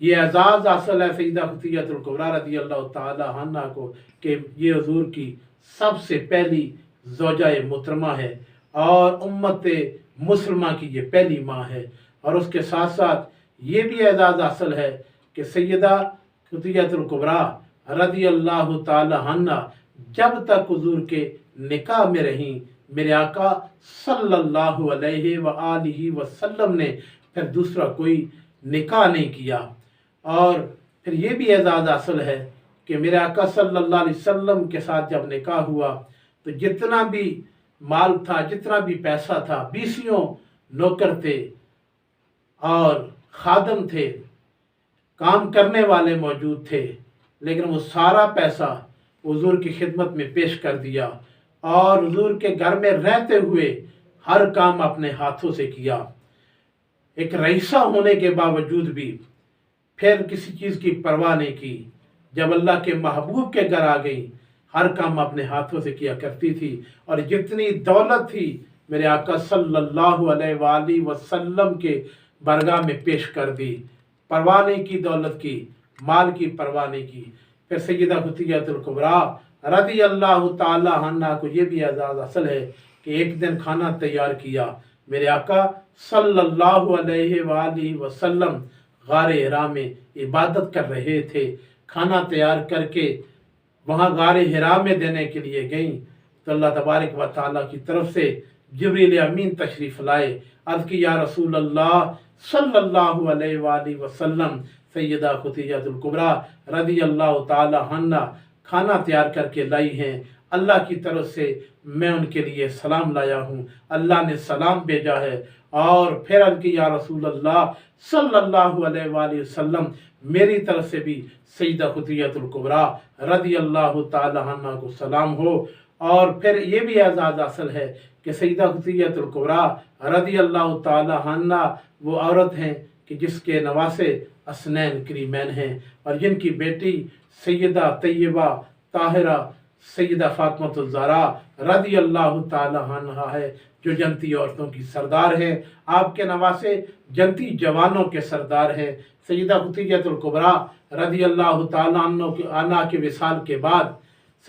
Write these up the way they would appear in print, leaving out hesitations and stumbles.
یہ اعزاز حاصل ہے سیدہ خدیجہ الکبریٰ رضی اللہ تعالی عنہا کو کہ یہ حضور کی سب سے پہلی زوجہ محترمہ ہے اور امت مسلمہ کی یہ پہلی ماں ہے۔ اور اس کے ساتھ ساتھ یہ بھی اعزاز حاصل ہے کہ سیدہ خدیجہ الکبریٰ رضی اللہ تعالی عنہا جب تک حضور کے نکاح میں رہیں، میرے آقا صلی اللہ علیہ وآلہ وسلم نے پھر دوسرا کوئی نکاح نہیں کیا۔ اور پھر یہ بھی اعزاز حاصل ہے کہ میرے آقا صلی اللہ علیہ وسلم کے ساتھ جب نکاح ہوا تو جتنا بھی مال تھا، جتنا بھی پیسہ تھا، بیسیوں نوکر تھے اور خادم تھے، کام کرنے والے موجود تھے، لیکن وہ سارا پیسہ حضور کی خدمت میں پیش کر دیا اور حضور کے گھر میں رہتے ہوئے ہر کام اپنے ہاتھوں سے کیا۔ ایک رئیسہ ہونے کے باوجود بھی پھر کسی چیز کی پرواہ نہیں کی۔ جب اللہ کے محبوب کے گھر آ گئی، ہر کام اپنے ہاتھوں سے کیا کرتی تھی، اور جتنی دولت تھی میرے آقا صلی اللہ علیہ وآلہ وسلم کے برگاہ میں پیش کر دی، پرواہ نہیں کی دولت کی، مال کی پرواہ نہیں کی۔ پھر سیدہ خدیجہ الکبریٰ رضی اللہ تعالی عنہا کو یہ بھی اعزاز حاصل ہے کہ ایک دن کھانا تیار کیا، میرے آقا صلی اللہ علیہ وآلہ وسلم غار حرا میں عبادت کر رہے تھے، کھانا تیار کر کے وہاں غار حرا میں دینے کے لیے گئیں تو اللہ تبارک و تعالیٰ کی طرف سے جبریل امین تشریف لائے، عرض کی یا رسول اللہ صلی اللہ علیہ وآلہ وسلم، سیدہ خدیجہ الکبریٰ رضی اللہ تعالی عنہا کھانا تیار کر کے لائی ہیں، اللہ کی طرف سے میں ان کے لیے سلام لایا ہوں، اللہ نے سلام بھیجا ہے۔ اور پھر عرض کی یا رسول اللہ صلی اللہ علیہ وآلہ وسلم، میری طرف سے بھی سیدہ خدیجہ الکبریٰ رضی اللہ تعالی عنہا کو سلام ہو۔ اور پھر یہ بھی اعزاز حاصل ہے کہ سیدہ خدیجہ الکبریٰ رضی اللہ تعالی عنہا وہ عورت ہیں کہ جس کے نواسے حسنین کریمین ہیں اور جن کی بیٹی سیدہ طیبہ طاہرہ سیدہ فاطمہ الزہرا رضی اللہ تعالی عنہا ہے، جو جنتی عورتوں کی سردار ہیں۔ آپ کے نواسے جنتی جوانوں کے سردار ہیں۔ سیدہ خدیجہ الکبریٰ رضی اللہ تعالی عنہا کے وصال کے بعد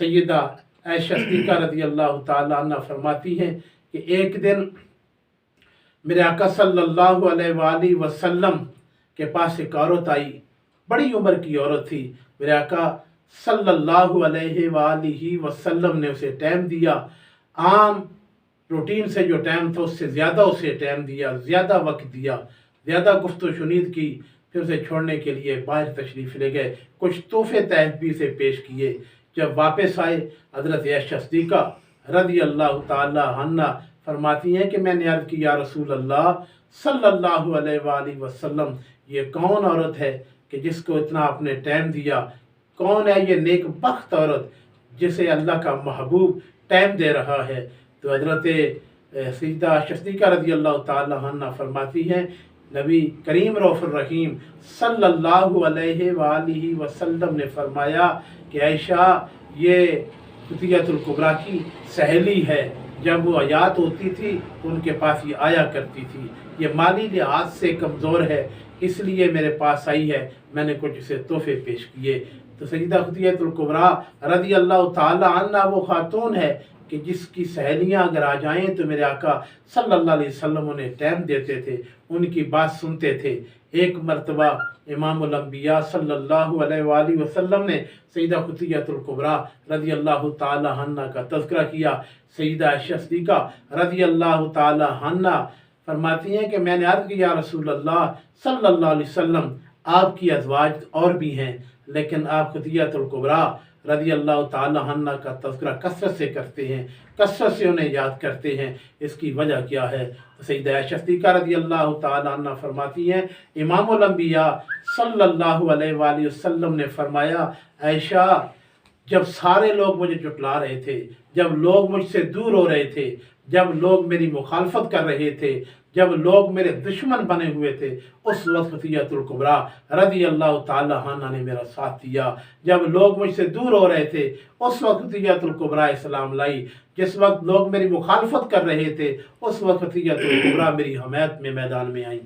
سیدہ عائشہ صدیقہ رضی اللہ تعالی عنہا فرماتی ہیں کہ ایک دن میرے آقا صلی اللہ علیہ وآلہ وسلم کے پاس ایک عورت آئی، بڑی عمر کی عورت تھی۔ میرے آقا صلی اللہ علیہ وآلہ وسلم نے اسے ٹائم دیا، عام روٹین سے جو ٹائم تھا اس سے زیادہ اسے ٹائم دیا، زیادہ وقت دیا، زیادہ گفت و شنید کی، پھر اسے چھوڑنے کے لیے باہر تشریف لے گئے، کچھ تحفے تحائف بھی اسے پیش کیے۔ جب واپس آئے حضرت عائشہ صدیقہ رضی اللہ تعالی عنہا فرماتی ہیں کہ میں نے عرض کی یا رسول اللہ صلی اللہ علیہ وآلہ وسلم، یہ کون عورت ہے کہ جس کو اتنا آپ نے ٹائم دیا؟ کون ہے یہ نیک بخت عورت جسے اللہ کا محبوب ٹائم دے رہا ہے؟ تو حضرت سیدہ عائشہ صدیقہ رضی اللہ تعالی عنہا فرماتی ہیں نبی کریم رؤوف الرحیم صلی اللہ علیہ وآلہ وسلم نے فرمایا کہ عائشہ یہ خدیجہ الکبریٰ کی سہیلی ہے، جب وہ حیات ہوتی تھی تو ان کے پاس یہ آیا کرتی تھی، یہ مالی لحاظ سے کمزور ہے اس لیے میرے پاس آئی ہے، میں نے کچھ اسے تحفے پیش کیے۔ تو سیدہ خدیجہ الکبریٰ رضی اللہ تعالی عنہا وہ خاتون ہے کہ جس کی سہیلیاں اگر آ جائیں تو میرے آقا صلی اللہ علیہ وسلم انہیں ٹائم دیتے تھے، ان کی بات سنتے تھے۔ ایک مرتبہ امام الانبیاء صلی اللہ علیہ وآلہ وسلم نے سیدہ خدیجہ الکبریٰ رضی اللہ تعالی عنہا کا تذکرہ کیا۔ سیدہ عائشہ صدیقہ رضی اللہ تعالی عنہا فرماتی ہیں کہ میں نے عرض کی یا رسول اللہ صلی اللہ علیہ وسلم، آپ کی ازواج اور بھی ہیں لیکن آپ خدیجہ الکبریٰ رضی اللہ تعالی عنہا کا تذکرہ کثرت سے کرتے ہیں، کثرت سے انہیں یاد کرتے ہیں، اس کی وجہ کیا ہے؟ سیدہ عائشہ صدیقہ رضی اللہ تعالی عنہا فرماتی ہیں امام الانبیاء صلی اللہ علیہ وآلہ وسلم نے فرمایا عائشہ جب سارے لوگ مجھے جھٹلا رہے تھے، جب لوگ مجھ سے دور ہو رہے تھے، جب لوگ میری مخالفت کر رہے تھے، جب لوگ میرے دشمن بنے ہوئے تھے، اس وقت خدیجہ الکبریٰ رضی اللہ تعالی عنہا نے میرا ساتھ دیا۔ جب لوگ مجھ سے دور ہو رہے تھے اس وقت خدیجہ الکبریٰ اسلام لائی، جس وقت لوگ میری مخالفت کر رہے تھے اس وقت خدیجہ الکبریٰ میری حمایت میں میدان میں آئیں۔